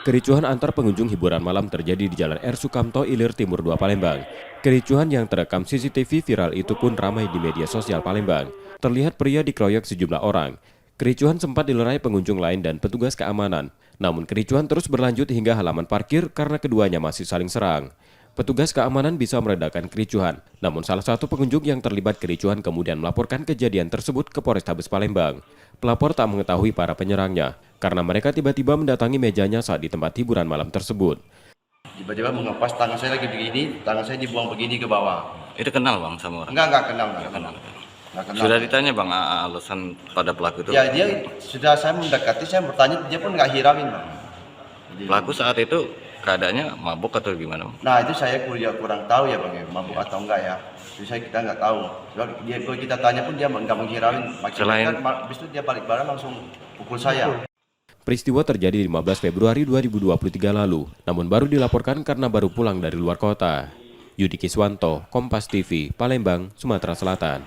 Kericuhan antar pengunjung hiburan malam terjadi di Jalan R. Sukamto, Ilir Timur 2, Palembang. Kericuhan yang terekam CCTV viral itu pun ramai di media sosial Palembang. Terlihat pria dikeroyok sejumlah orang. Kericuhan sempat dilerai pengunjung lain dan petugas keamanan. Namun kericuhan terus berlanjut hingga halaman parkir karena keduanya masih saling serang. Petugas keamanan bisa meredakan kericuhan, namun salah satu pengunjung yang terlibat kericuhan kemudian melaporkan kejadian tersebut ke Polrestabes Palembang. Pelapor tak mengetahui para penyerangnya, karena mereka tiba-tiba mendatangi mejanya saat di tempat hiburan malam tersebut. Tiba-tiba mengepas tangan saya lagi begini, tangan saya dibuang begini ke bawah. Itu kenal bang sama orang? Enggak kenal. Nggak kenal. Sudah ditanya bang alasan pada pelaku itu? Ya dia sudah saya mendekati, saya bertanya, dia pun nggak hirauin bang. Pelaku saat itu keadaannya mabuk atau gimana bang? Nah itu saya kurang tahu ya bang, ya, mabuk atau enggak ya. Jadi kita nggak tahu. Kalau kita tanya pun dia nggak menghirauin. Maksudnya habis itu dia balik barang langsung pukul saya. Peristiwa terjadi 15 Februari 2023 lalu, namun baru dilaporkan karena baru pulang dari luar kota. Yudi Kiswanto, Kompas TV, Palembang, Sumatera Selatan.